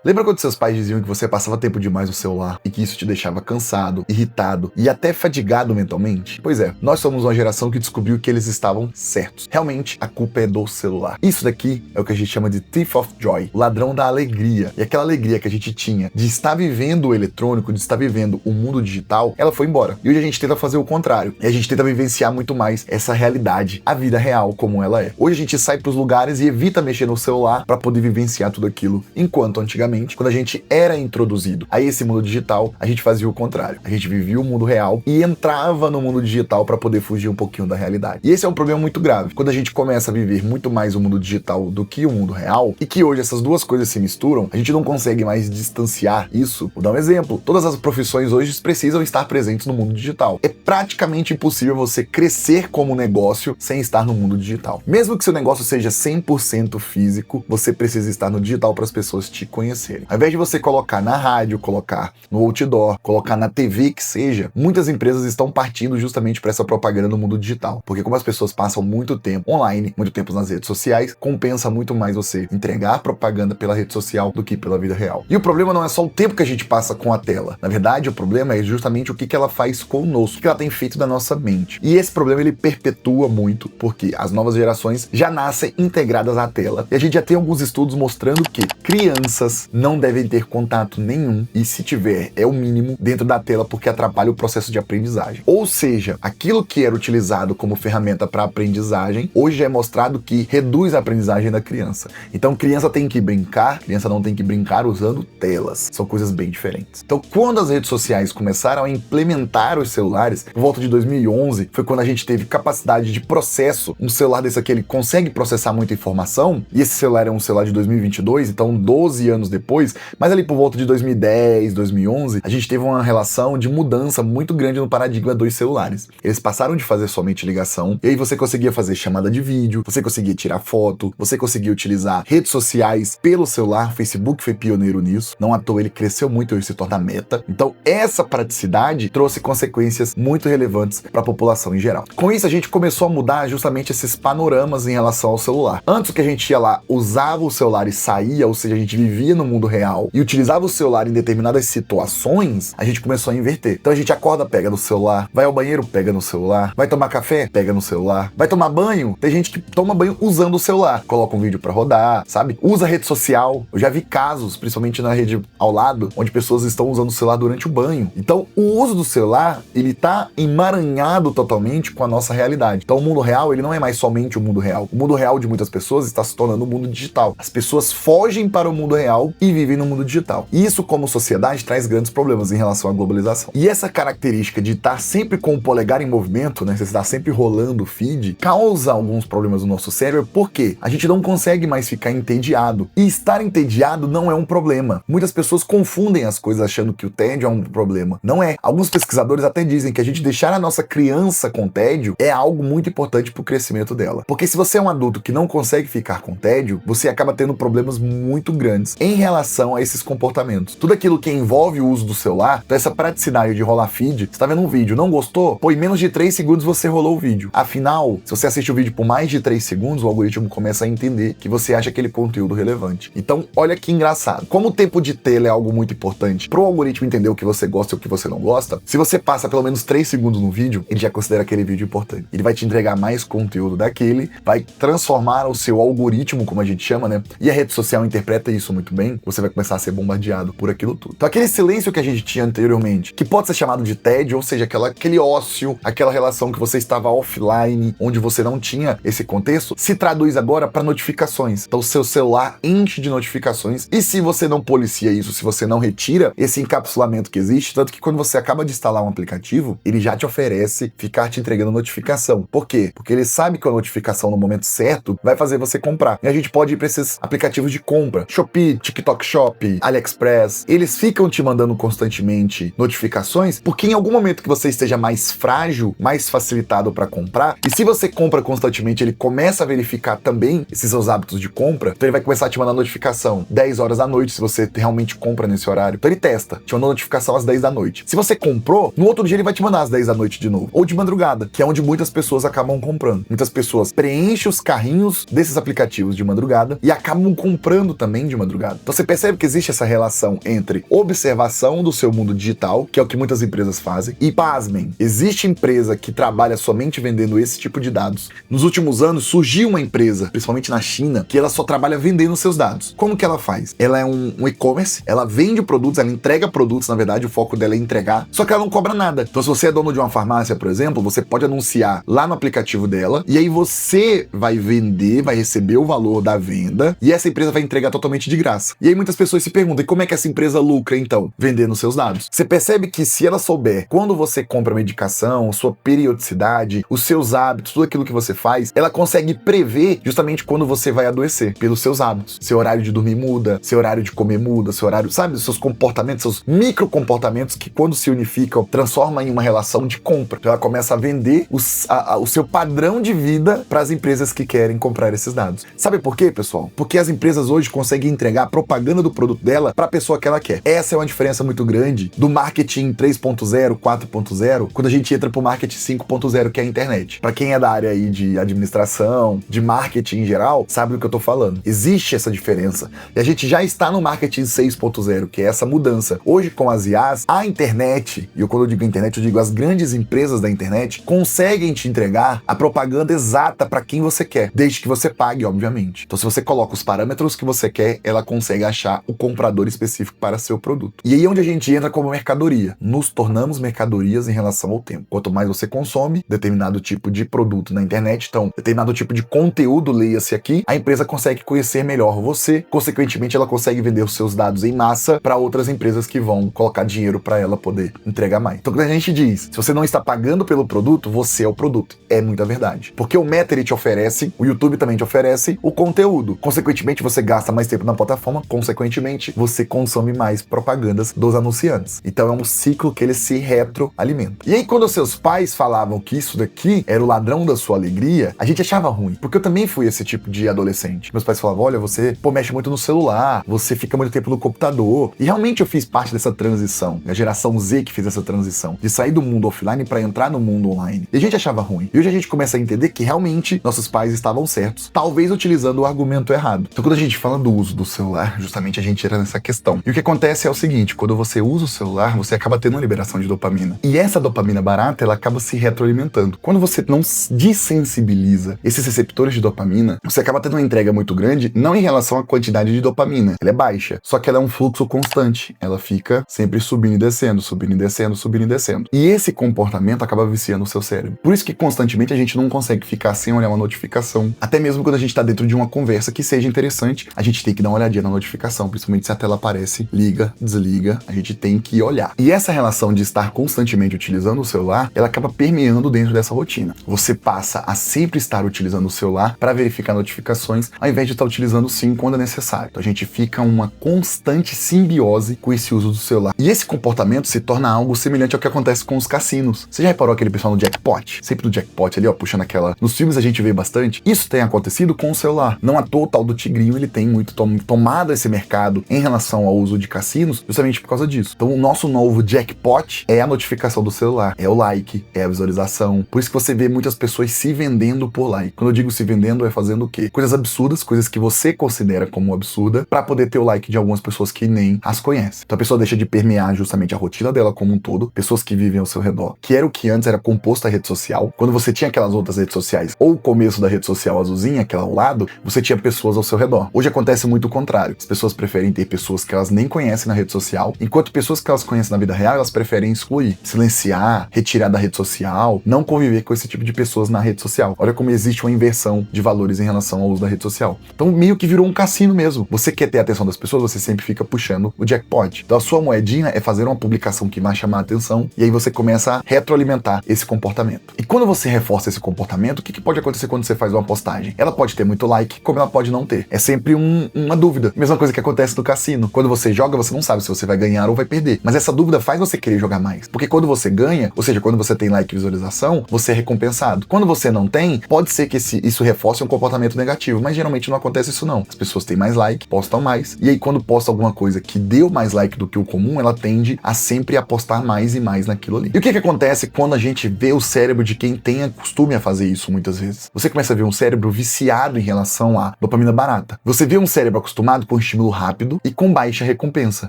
Lembra quando seus pais diziam que você passava tempo demais no celular e que isso te deixava cansado, irritado e até fadigado mentalmente? Pois é, nós somos uma geração que descobriu que eles estavam certos. Realmente, a culpa é do celular. Isso daqui é o que a gente chama de thief of joy, o ladrão da alegria. E aquela alegria que a gente tinha de estar vivendo o eletrônico, de estar vivendo o mundo digital, ela foi embora. E hoje a gente tenta fazer o contrário. E a gente tenta vivenciar muito mais essa realidade, a vida real como ela é. Hoje a gente sai pros lugares e evita mexer no celular para poder vivenciar tudo aquilo, enquanto antigamente, quando a gente era introduzido a esse mundo digital, a gente fazia o contrário. A gente vivia o mundo real e entrava no mundo digital para poder fugir um pouquinho da realidade. E esse é um problema muito grave. Quando a gente começa a viver muito mais o mundo digital do que o mundo real, e que hoje essas duas coisas se misturam, a gente não consegue mais distanciar isso. Vou dar um exemplo. Todas as profissões hoje precisam estar presentes no mundo digital. É praticamente impossível você crescer como negócio sem estar no mundo digital. Mesmo que seu negócio seja 100% físico, você precisa estar no digital para as pessoas te conhecerem. Ao invés de você colocar na rádio, colocar no outdoor, colocar na TV que seja, muitas empresas estão partindo justamente para essa propaganda no mundo digital. Porque como as pessoas passam muito tempo online, muito tempo nas redes sociais, compensa muito mais você entregar propaganda pela rede social do que pela vida real. E o problema não é só o tempo que a gente passa com a tela. Na verdade, o problema é justamente o que ela faz conosco, o que ela tem feito da nossa mente. E esse problema ele perpetua muito, porque as novas gerações já nascem integradas à tela. E a gente já tem alguns estudos mostrando que crianças não devem ter contato nenhum, e se tiver, é o mínimo, dentro da tela, porque atrapalha o processo de aprendizagem. Ou seja, aquilo que era utilizado como ferramenta para aprendizagem, hoje já é mostrado que reduz a aprendizagem da criança. Então, criança tem que brincar, criança não tem que brincar usando telas. São coisas bem diferentes. Então, quando as redes sociais começaram a implementar os celulares, por volta de 2011, foi quando a gente teve capacidade de processo. Um celular desse aqui, ele consegue processar muita informação, e esse celular é um celular de 2022, então 12 anos depois, mas ali por volta de 2010, 2011, a gente teve uma relação de mudança muito grande no paradigma dos celulares. Eles passaram de fazer somente ligação, e aí você conseguia fazer chamada de vídeo, você conseguia tirar foto, você conseguia utilizar redes sociais pelo celular. O Facebook foi pioneiro nisso, não à toa ele cresceu muito e hoje se torna meta. Então essa praticidade trouxe consequências muito relevantes para a população em geral. Com isso a gente começou a mudar justamente esses panoramas em relação ao celular. Antes que a gente ia lá, usava o celular e saía, ou seja, a gente vivia no mundo real e utilizava o celular em determinadas situações, a gente começou a inverter. Então a gente acorda, pega no celular, vai ao banheiro, pega no celular, vai tomar café, pega no celular, vai tomar banho, tem gente que toma banho usando o celular, coloca um vídeo pra rodar, sabe? Usa rede social. Eu já vi casos, principalmente na rede ao lado, onde pessoas estão usando o celular durante o banho. Então o uso do celular, ele tá emaranhado totalmente com a nossa realidade. Então o mundo real, ele não é mais somente o mundo real. O mundo real de muitas pessoas está se tornando o mundo digital. As pessoas fogem para o mundo real e vivem no mundo digital. E isso, como sociedade, traz grandes problemas em relação à globalização. E essa característica de estar sempre com o polegar em movimento, né, você está sempre rolando o feed, causa alguns problemas no nosso cérebro, porque a gente não consegue mais ficar entediado. E estar entediado não é um problema. Muitas pessoas confundem as coisas achando que o tédio é um problema. Não é. Alguns pesquisadores até dizem que a gente deixar a nossa criança com tédio é algo muito importante para o crescimento dela. Porque se você é um adulto que não consegue ficar com tédio, você acaba tendo problemas muito grandes em relação a esses comportamentos. Tudo aquilo que envolve o uso do celular, então essa praticidade de rolar feed, você tá vendo um vídeo, não gostou? Pô, em menos de 3 segundos você rolou o vídeo. Afinal, se você assiste o vídeo por mais de 3 segundos, o algoritmo começa a entender que você acha aquele conteúdo relevante. Então, olha que engraçado. Como o tempo de tela é algo muito importante pro algoritmo entender o que você gosta e o que você não gosta, se você passa pelo menos 3 segundos no vídeo, ele já considera aquele vídeo importante. Ele vai te entregar mais conteúdo daquele, vai transformar o seu algoritmo, como a gente chama, né? E a rede social interpreta isso muito bem, você vai começar a ser bombardeado por aquilo tudo. Então aquele silêncio que a gente tinha anteriormente, que pode ser chamado de tédio, ou seja, aquele ócio, aquela relação que você estava offline, onde você não tinha esse contexto, se traduz agora para notificações. Então o seu celular enche de notificações, e se você não policia isso, se você não retira esse encapsulamento que existe, tanto que quando você acaba de instalar um aplicativo, ele já te oferece ficar te entregando notificação. Por quê? Porque ele sabe que a notificação no momento certo vai fazer você comprar. E a gente pode ir para esses aplicativos de compra, Shopee, TikTok Shop, AliExpress, eles ficam te mandando constantemente notificações, porque em algum momento que você esteja mais frágil, mais facilitado para comprar, e se você compra constantemente, ele começa a verificar também esses seus hábitos de compra, então ele vai começar a te mandar notificação 10 horas da noite, se você realmente compra nesse horário. Então ele testa, te mandou notificação às 10 da noite. Se você comprou, no outro dia ele vai te mandar às 10 da noite de novo, ou de madrugada, que é onde muitas pessoas acabam comprando. Muitas pessoas preenchem os carrinhos desses aplicativos de madrugada e acabam comprando também de madrugada. Então você percebe que existe essa relação entre observação do seu mundo digital, que é o que muitas empresas fazem, e pasmem, existe empresa que trabalha somente vendendo esse tipo de dados. Nos últimos anos surgiu uma empresa, principalmente na China, que ela só trabalha vendendo seus dados. Como que ela faz? Ela é um e-commerce, ela vende produtos, ela entrega produtos, na verdade o foco dela é entregar, só que ela não cobra nada. Então se você é dono de uma farmácia, por exemplo, você pode anunciar lá no aplicativo dela, e aí você vai vender, vai receber o valor da venda, e essa empresa vai entregar totalmente de graça. E aí muitas pessoas se perguntam, e como é que essa empresa lucra então? Vendendo seus dados. Você percebe que se ela souber quando você compra medicação, sua periodicidade, os seus hábitos, tudo aquilo que você faz, ela consegue prever justamente quando você vai adoecer, pelos seus hábitos. Seu horário de dormir muda, seu horário de comer muda, seu horário, sabe, seus comportamentos, seus micro comportamentos que quando se unificam, transformam em uma relação de compra. Então ela começa a vender o seu padrão de vida para as empresas que querem comprar esses dados. Sabe por quê, pessoal? Porque as empresas hoje conseguem entregar a propaganda do produto dela para a pessoa que ela quer. Essa é uma diferença muito grande do marketing 3.0, 4.0, quando a gente entra pro marketing 5.0, que é a internet. Para quem é da área aí de administração, de marketing em geral, sabe do que eu tô falando. Existe essa diferença. E a gente já está no marketing 6.0, que é essa mudança. Hoje, com as IAs, a internet, e quando eu digo internet, eu digo as grandes empresas da internet, conseguem te entregar a propaganda exata para quem você quer, desde que você pague, obviamente. Então, se você coloca os parâmetros que você quer, ela consegue achar o comprador específico para seu produto. E aí é onde a gente entra como mercadoria. Nos tornamos mercadorias em relação ao tempo. Quanto mais você consome determinado tipo de produto na internet, então, determinado tipo de conteúdo, leia-se aqui, a empresa consegue conhecer melhor você, consequentemente, ela consegue vender os seus dados em massa para outras empresas que vão colocar dinheiro para ela poder entregar mais. Então, quando a gente diz, se você não está pagando pelo produto, você é o produto. É muita verdade. Porque o Meta, ele te oferece, o YouTube também te oferece o conteúdo. Consequentemente, você gasta mais tempo na plataforma, consequentemente, você consome mais propagandas dos anunciantes. Então, é um ciclo que ele se retroalimenta. E aí, quando os seus pais falavam que isso daqui era o ladrão da sua alegria, a gente achava ruim. Porque eu também fui esse tipo de adolescente. Meus pais falavam, olha, você mexe muito no celular, você fica muito tempo no computador. E realmente eu fiz parte dessa transição. A geração Z que fez essa transição. De sair do mundo offline para entrar no mundo online. E a gente achava ruim. E hoje a gente começa a entender que realmente nossos pais estavam certos. Talvez utilizando o argumento errado. Então quando a gente fala do uso do celular, justamente a gente entra nessa questão. E o que acontece é o seguinte, quando você usa o celular, você acaba tendo uma liberação de dopamina. E essa dopamina barata, ela acaba se retroalimentando. Quando você não desensibiliza esses receptores de dopamina, você acaba tendo uma entrega muito grande, não em relação à quantidade de dopamina. Ela é baixa, só que ela é um fluxo constante. Ela fica sempre subindo e descendo, subindo e descendo, subindo e descendo. E esse comportamento acaba viciando o seu cérebro. Por isso que constantemente a gente não consegue ficar sem olhar uma notificação. Até mesmo quando a gente está dentro de uma conversa que seja interessante, a gente tem que dar uma olhadinha na notificação, principalmente se a tela aparece, liga, desliga, a gente tem que olhar. E essa relação de estar constantemente utilizando o celular, ela acaba permeando dentro dessa rotina. Você passa a sempre estar utilizando o celular para verificar notificações, ao invés de estar utilizando sim quando é necessário. Então a gente fica uma constante simbiose com esse uso do celular. E esse comportamento se torna algo semelhante ao que acontece com os cassinos. Você já reparou aquele pessoal no jackpot? Sempre no jackpot ali, ó, puxando aquela... Nos filmes a gente vê bastante. Isso tem acontecido com o celular. Não à toa o tal do Tigrinho, ele tem muito tomado esse mercado em relação ao uso de cassinos, justamente por causa disso. Então o nosso novo jackpot é a notificação do celular, é o like, é a visualização. Por isso que você vê muitas pessoas se vendendo por like. Quando eu digo se vendendo, é fazendo o quê? Coisas absurdas, coisas que você considera como absurda, para poder ter o like de algumas pessoas que nem as conhecem. Então a pessoa deixa de permear justamente a rotina dela como um todo, pessoas que vivem ao seu redor, que era o que antes era composto a rede social. Quando você tinha aquelas outras redes sociais, ou o começo da rede social azulzinha, aquela ao lado, você tinha pessoas ao seu redor. Hoje acontece muito o contrário. As pessoas preferem ter pessoas que elas nem conhecem na rede social, enquanto pessoas que elas conhecem na vida real, elas preferem excluir, silenciar, retirar da rede social, não conviver com esse tipo de pessoas na rede social. Olha como existe uma inversão de valores em relação ao uso da rede social. Então meio que virou um cassino mesmo. Você quer ter a atenção das pessoas, você sempre fica puxando o jackpot. Então a sua moedinha é fazer uma publicação que vai chamar a atenção, e aí você começa a retroalimentar esse comportamento. E quando você reforça esse comportamento, o que pode acontecer quando você faz uma postagem? Ela pode ter muito like, como ela pode não ter. É sempre uma dúvida. Mesma coisa que acontece no cassino. Quando você joga, você não sabe se você vai ganhar ou vai perder. Mas essa dúvida faz você querer jogar mais. Porque quando você ganha, ou seja, quando você tem like e visualização, você é recompensado. Quando você não tem, pode ser que isso reforce um comportamento negativo, mas geralmente não acontece isso não. As pessoas têm mais like, postam mais, e aí quando posta alguma coisa que deu mais like do que o comum, ela tende a sempre apostar mais e mais naquilo ali. E o que acontece quando a gente vê o cérebro de quem tem costume a fazer isso muitas vezes? Você começa a ver um cérebro viciado em relação à dopamina barata. Você vê um cérebro acostumado com estímulo rápido e com baixa recompensa,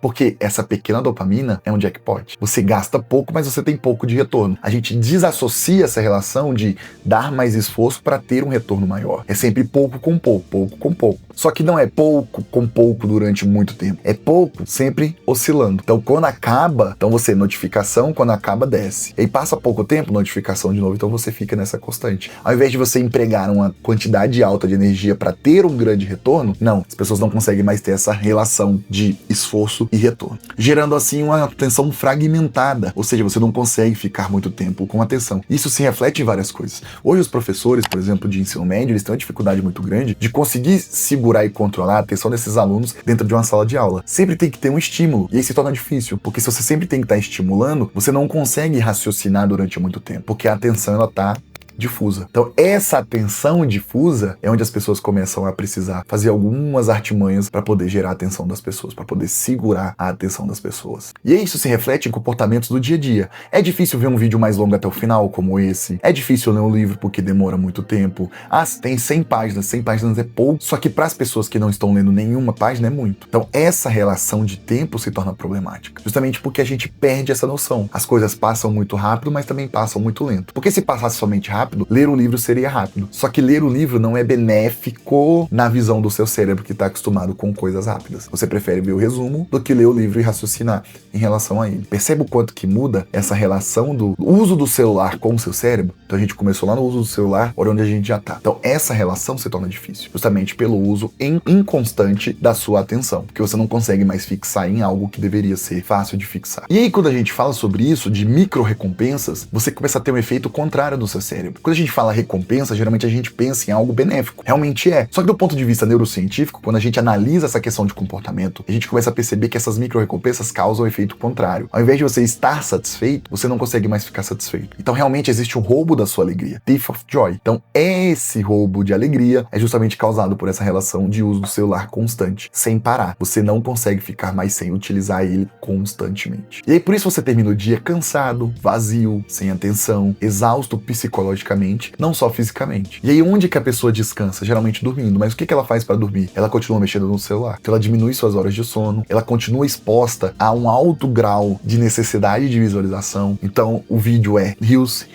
porque essa pequena dopamina é um jackpot. Você gasta pouco, mas você tem pouco de retorno. A gente desassocia essa relação de dar mais esforço para ter um retorno maior. É sempre pouco com pouco, pouco com pouco. Só que não é pouco com pouco durante muito tempo. É pouco sempre oscilando. Então quando acaba, então você notificação, quando acaba desce. E aí passa pouco tempo, notificação de novo, então você fica nessa constante. Ao invés de você empregar uma quantidade alta de energia para ter um grande retorno, não, as pessoas não conseguem mais ter essa relação de esforço e retorno, gerando assim uma atenção fragmentada, ou seja, você não consegue ficar muito tempo com atenção. Isso se reflete em várias coisas. Hoje os professores, por exemplo, de ensino médio, eles têm uma dificuldade muito grande de conseguir segurar e controlar a atenção desses alunos dentro de uma sala de aula. Sempre tem que ter um estímulo, e aí se torna difícil, porque se você sempre tem que estar estimulando, você não consegue raciocinar durante muito tempo, porque a atenção ela tá difusa. Então essa atenção difusa é onde as pessoas começam a precisar fazer algumas artimanhas para poder gerar a atenção das pessoas, para poder segurar a atenção das pessoas. E isso se reflete em comportamentos do dia a dia. É difícil ver um vídeo mais longo até o final, como esse. É difícil ler um livro porque demora muito tempo. Ah, tem 100 páginas é pouco. Só que para as pessoas que não estão lendo nenhuma página é muito. Então essa relação de tempo se torna problemática. Justamente porque a gente perde essa noção. As coisas passam muito rápido, mas também passam muito lento. Porque se passasse somente rápido, ler um livro seria rápido. Só que ler o livro não é benéfico na visão do seu cérebro que está acostumado com coisas rápidas. Você prefere ver o resumo do que ler o livro e raciocinar em relação a ele. Percebe o quanto que muda essa relação do uso do celular com o seu cérebro? Então a gente começou lá no uso do celular, olha onde a gente já está. Então essa relação se torna difícil, justamente pelo uso inconstante da sua atenção, porque você não consegue mais fixar em algo que deveria ser fácil de fixar. E aí quando a gente fala sobre isso, de micro recompensas, você começa a ter um efeito contrário no seu cérebro. Quando a gente fala recompensa, geralmente a gente pensa em algo benéfico. Realmente é. Só que do ponto de vista neurocientífico, quando a gente analisa essa questão de comportamento, a gente começa a perceber que essas micro-recompensas causam o efeito contrário. Ao invés de você estar satisfeito, você não consegue mais ficar satisfeito. Então realmente existe um roubo da sua alegria. Thief of joy. Então esse roubo de alegria é justamente causado por essa relação de uso do celular constante, sem parar. Você não consegue ficar mais sem utilizar ele constantemente. E aí por isso você termina o dia cansado, vazio, sem atenção, exausto psicologicamente, não só fisicamente. E aí onde que a pessoa descansa? Geralmente dormindo. Mas o que ela faz para dormir? Ela continua mexendo no celular. Então ela diminui suas horas de sono, ela continua exposta a um alto grau de necessidade de visualização. Então o vídeo é reels.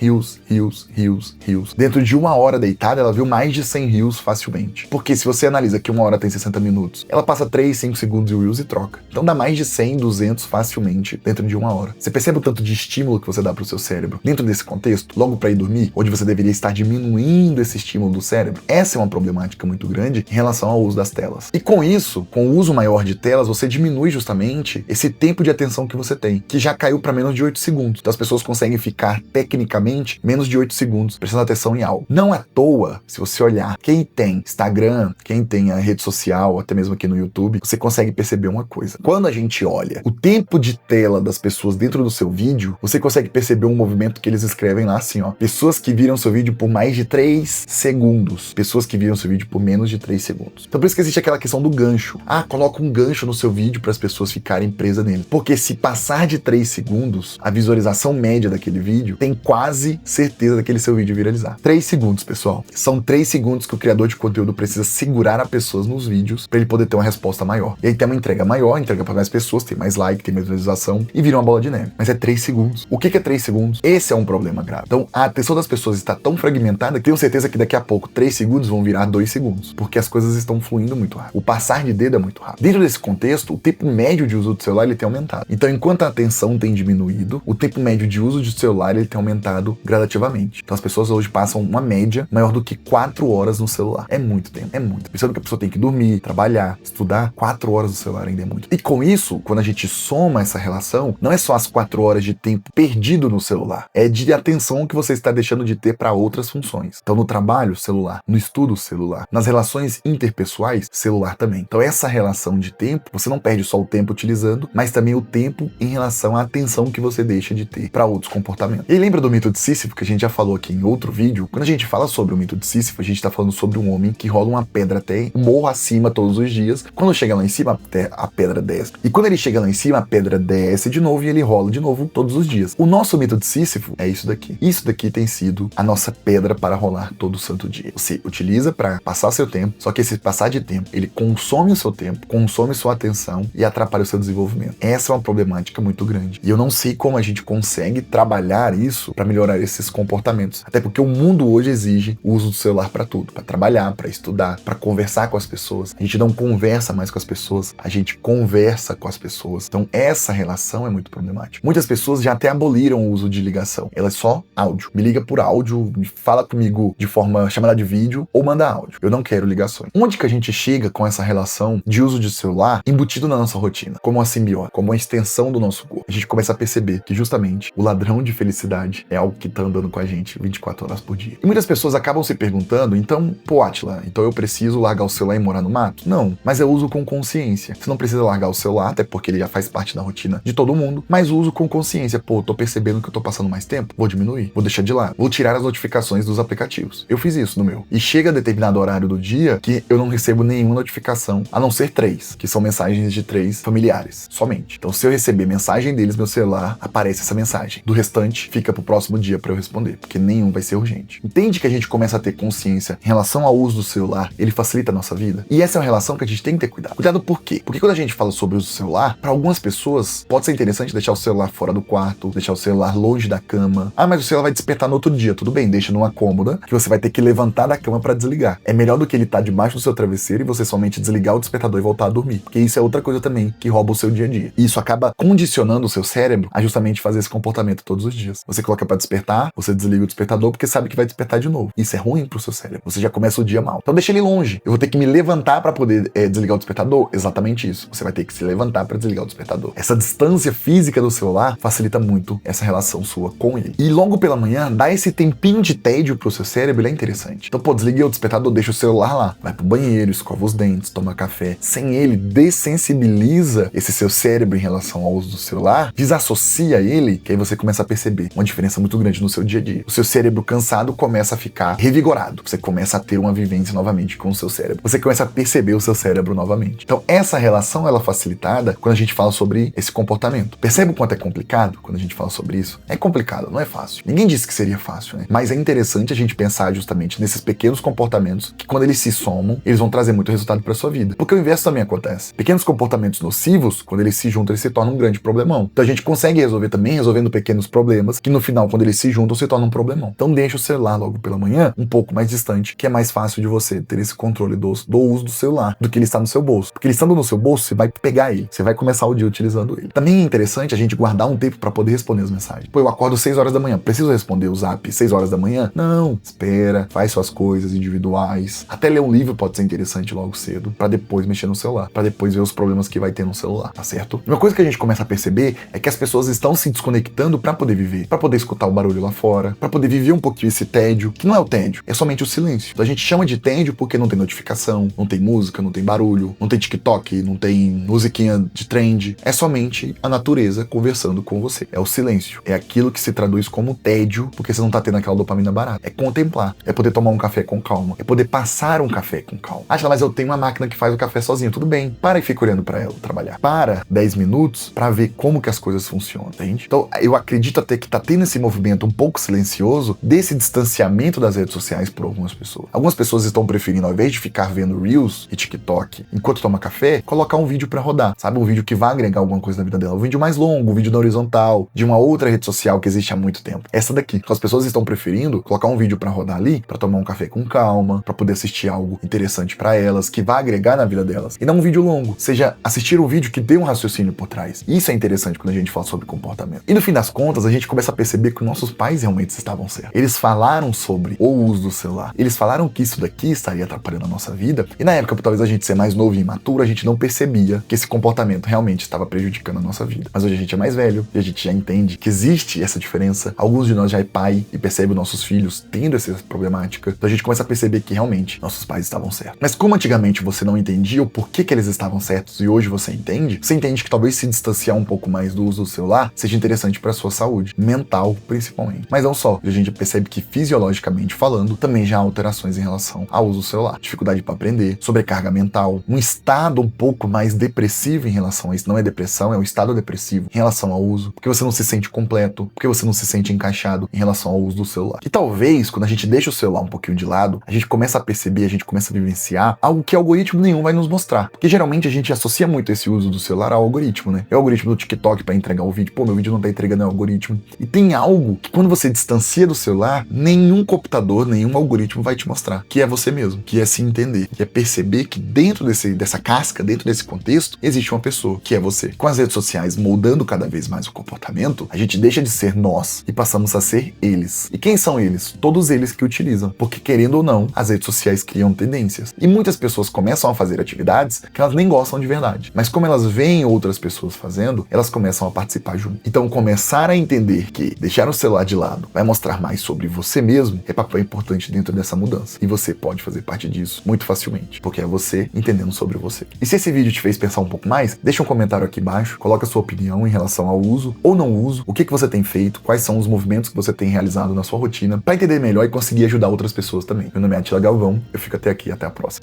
Dentro de 1 hora deitada, ela viu mais de 100 reels facilmente. Porque se você analisa que 1 hora tem 60 minutos, ela passa 3, 5 segundos de reels e troca. Então dá mais de 100, 200 facilmente dentro de 1 hora. Você percebe o tanto de estímulo que você dá pro seu cérebro dentro desse contexto, logo para ir dormir, onde você deveria estar diminuindo esse estímulo do cérebro? Essa é uma problemática muito grande em relação ao uso das telas. E com isso, com o uso maior de telas, você diminui justamente esse tempo de atenção que você tem, que já caiu para menos de 8 segundos. Então as pessoas conseguem ficar, tecnicamente, menos de 8 segundos prestando atenção em algo. Não à toa, se você olhar quem tem Instagram, quem tem a rede social, até mesmo aqui no YouTube, você consegue perceber uma coisa. Quando a gente olha o tempo de tela das pessoas dentro do seu vídeo, você consegue perceber um movimento que eles escrevem lá assim, ó. Pessoas que viram seu vídeo por mais de 3 segundos. Pessoas que viram seu vídeo por menos de 3 segundos. Então por isso que existe aquela questão do gancho. Ah, coloca um gancho no seu vídeo para as pessoas ficarem presas nele. Porque se passar de 3 segundos, a visualização média daquele vídeo tem quase certeza daquele seu vídeo viralizar. 3 segundos, pessoal. São 3 segundos que o criador de conteúdo precisa segurar as pessoas nos vídeos para ele poder ter uma resposta maior. E aí tem uma entrega maior, entrega para mais pessoas, tem mais like, tem mais visualização e vira uma bola de neve. Mas é 3 segundos. O que é 3 segundos? Esse é um problema grave. Então a atenção das pessoas está tão fragmentada que tenho certeza que daqui a pouco 3 segundos vão virar 2 segundos, porque as coisas estão fluindo muito rápido. O passar de dedo é muito rápido. Dentro desse contexto, o tempo médio de uso do celular ele tem aumentado. Então, enquanto a atenção tem diminuído, o tempo médio de uso de celular ele tem aumentado gradativamente. Então, as pessoas hoje passam uma média maior do que 4 horas no celular. É muito tempo, é muito. Pensando que a pessoa tem que dormir, trabalhar, estudar, 4 horas no celular ainda é muito. E com isso, quando a gente soma essa relação, não é só as 4 horas de tempo perdido no celular, é de atenção que você está deixando de ter para outras funções. Então, no trabalho, celular. No estudo, celular. Nas relações interpessoais, celular também. Então, essa relação de tempo, você não perde só o tempo utilizando, mas também o tempo em relação à atenção que você deixa de ter para outros comportamentos. E lembra do mito de Sísifo, que a gente já falou aqui em outro vídeo? Quando a gente fala sobre o mito de Sísifo, a gente está falando sobre um homem que rola uma pedra até um morro acima todos os dias. Quando chega lá em cima, a pedra desce. E quando ele chega lá em cima, a pedra desce de novo e ele rola de novo todos os dias. O nosso mito de Sísifo é isso daqui. Isso daqui tem sido a nossa pedra para rolar todo santo dia. Você utiliza para passar seu tempo, só que esse passar de tempo, ele consome o seu tempo, consome sua atenção e atrapalha o seu desenvolvimento. Essa é uma problemática muito grande. E eu não sei como a gente consegue trabalhar isso para melhorar esses comportamentos. Até porque o mundo hoje exige o uso do celular para tudo, para trabalhar, para estudar, para conversar com as pessoas. A gente não conversa mais com as pessoas, a gente conversa com as pessoas. Então essa relação é muito problemática. Muitas pessoas já até aboliram o uso de ligação. Ela é só áudio. Me liga por áudio, me fala comigo de forma chamada de vídeo ou manda áudio. Eu não quero ligações. Onde que a gente chega com essa relação de uso de celular embutido na nossa rotina? Como uma simbiose, como uma extensão do nosso corpo. A gente começa a perceber que justamente o ladrão de felicidade é algo que tá andando com a gente 24 horas por dia. E muitas pessoas acabam se perguntando, então, pô, Átila, então eu preciso largar o celular e morar no mato? Não, mas eu uso com consciência. Você não precisa largar o celular, até porque ele já faz parte da rotina de todo mundo, mas uso com consciência. Pô, tô percebendo que eu tô passando mais tempo, vou diminuir, vou deixar de lado, vou tirar as notificações dos aplicativos. Eu fiz isso no meu. E chega a determinado horário do dia que eu não recebo nenhuma notificação, a não ser 3, que são mensagens de 3 familiares, somente. Então, se eu receber mensagem deles, meu celular, aparece essa mensagem. Do restante, fica pro próximo dia pra eu responder, porque nenhum vai ser urgente. Entende que a gente começa a ter consciência em relação ao uso do celular, ele facilita a nossa vida? E essa é uma relação que a gente tem que ter cuidado. Cuidado por quê? Porque quando a gente fala sobre o uso do celular, para algumas pessoas, pode ser interessante deixar o celular fora do quarto, deixar o celular longe da cama. Ah, mas o celular vai despertar no outro dia. Tudo bem, deixa numa cômoda, que você vai ter que levantar da cama para desligar. É melhor do que ele estar debaixo do seu travesseiro e você somente desligar o despertador e voltar a dormir. Porque isso é outra coisa também que rouba o seu dia a dia. E isso acaba condicionando o seu cérebro a justamente fazer esse comportamento todos os dias. Você coloca para despertar, você desliga o despertador porque sabe que vai despertar de novo. Isso é ruim pro seu cérebro. Você já começa o dia mal. Então deixa ele longe. Eu vou ter que me levantar para poder desligar o despertador? Exatamente isso. Você vai ter que se levantar para desligar o despertador. Essa distância física do celular facilita muito essa relação sua com ele. E logo pela manhã, dar esse tempinho de tédio pro seu cérebro, ele é interessante. Então, pô, desliguei o despertador, deixa o celular lá. Vai pro banheiro, escova os dentes, toma café. Sem ele, dessensibiliza esse seu cérebro em relação ao uso do celular, desassocia ele, que aí você começa a perceber uma diferença muito grande no seu dia a dia. O seu cérebro cansado começa a ficar revigorado. Você começa a ter uma vivência novamente com o seu cérebro. Você começa a perceber o seu cérebro novamente. Então, essa relação, ela é facilitada quando a gente fala sobre esse comportamento. Percebe o quanto é complicado quando a gente fala sobre isso? É complicado, não é fácil. Ninguém disse que seria fácil, né? Mas é interessante a gente pensar justamente nesses pequenos comportamentos que, quando eles se somam, eles vão trazer muito resultado para sua vida. Porque o inverso também acontece. Pequenos comportamentos nocivos, quando eles se juntam, eles se tornam um grande problemão. Então a gente consegue resolver também resolvendo pequenos problemas que no final, quando eles se juntam, se tornam um problemão. Então deixa o celular logo pela manhã um pouco mais distante, que é mais fácil de você ter esse controle do uso do celular do que ele está no seu bolso. Porque ele estando no seu bolso, você vai pegar ele. Você vai começar o dia utilizando ele. Também é interessante a gente guardar um tempo para poder responder as mensagens. Pô, eu acordo 6 horas da manhã. Preciso responder o zap 6 horas da manhã? Não. Espera, faz suas coisas individuais. Até ler um livro pode ser interessante logo cedo, para depois mexer no celular, para depois ver os problemas que vai ter no celular, tá certo? Uma coisa que a gente começa a perceber é que as pessoas estão se desconectando para poder viver, para poder escutar o barulho lá fora, para poder viver um pouquinho esse tédio, que não é o tédio, é somente o silêncio. Então a gente chama de tédio porque não tem notificação, não tem música, não tem barulho, não tem TikTok, não tem musiquinha de trend. É somente a natureza conversando com você. É o silêncio. É aquilo que se traduz como tédio, porque você não tá tendo aquela dopamina barata. É contemplar. É poder tomar um café com calma. É poder passar um café com calma. Ah, mas eu tenho uma máquina que faz o café sozinho. Tudo bem. Para e fica olhando pra ela trabalhar. Para 10 minutos pra ver como que as coisas funcionam, entende? Então, eu acredito até que tá tendo esse movimento um pouco silencioso desse distanciamento das redes sociais por algumas pessoas. Algumas pessoas estão preferindo, ao invés de ficar vendo Reels e TikTok enquanto toma café, colocar um vídeo pra rodar, sabe? Um vídeo que vai agregar alguma coisa na vida dela. Um vídeo mais longo, um vídeo na horizontal, de uma outra rede social que existe há muito tempo. Essa daqui. Então, as pessoas estão preferindo colocar um vídeo pra rodar ali, pra tomar um café com calma, pra poder assistir algo interessante pra elas, que vai agregar na vida delas. E não um vídeo longo. Seja assistir um vídeo que dê um raciocínio por trás. Isso é interessante quando a gente fala sobre comportamento. E no fim das contas, a gente começa a perceber que nossos pais realmente estavam certos. Eles falaram sobre o uso do celular. Eles falaram que isso daqui estaria atrapalhando a nossa vida. E na época, por talvez a gente ser mais novo e imaturo, a gente não percebia que esse comportamento realmente estava prejudicando a nossa vida. Mas hoje a gente é mais velho e a gente já entende que existe essa diferença. Alguns de nós já é pai e percebe os nossos filhos tendo essa problemática. Então a gente começa a perceber que realmente nossos pais estavam certos. Mas como antigamente você não entendia o porquê que eles estavam certos e hoje você entende que talvez se distanciar um pouco mais do uso do celular seja interessante para sua saúde mental, principalmente. Mas não só. A gente percebe que fisiologicamente falando, também já há alterações em relação ao uso do celular. Dificuldade para aprender, sobrecarga mental, um estado um pouco mais depressivo em relação a isso. Não é depressão, é um estado depressivo em relação ao uso, porque você não se sente completo, porque você não se sente encaixado em relação ao uso do celular. E talvez, quando a gente deixa o celular um pouquinho de lado, a gente começa a perceber, a gente começa a vivenciar algo que algoritmo nenhum vai nos mostrar. Porque geralmente a gente associa muito esse uso do celular ao algoritmo, né? É o algoritmo do TikTok para entregar o vídeo. Pô, meu vídeo não tá entregando o algoritmo. E tem algo que quando você distancia do celular, nenhum computador, nenhum algoritmo vai te mostrar. Que é você mesmo. Que é se entender. Que é perceber que dentro dessa casca, dentro desse contexto, existe uma pessoa, que é você. Com as redes sociais moldando cada vez mais o comportamento, a gente deixa de ser nós e passamos a ser eles. E quem são eles? Todos eles que utilizam. Porque querendo ou não, as redes sociais criam tendências. E muitas pessoas começam a fazer atividades que elas nem gostam de verdade. Mas como elas veem outras pessoas fazendo, elas começam a participar junto. Então começar a entender que deixar o celular de lado vai mostrar mais sobre você mesmo é papel importante dentro dessa mudança. E você pode fazer parte disso muito facilmente, porque é você entendendo sobre você. E se esse vídeo te fez pensar um pouco mais, deixa um comentário aqui embaixo, coloca a sua opinião em relação ao uso ou não uso, o que você tem feito, quais são os movimentos que você tem realizado na sua rotina, para entender melhor e conseguir ajudar outras pessoas também. Meu nome é Atila Galvão, eu fico até aqui, até a próxima.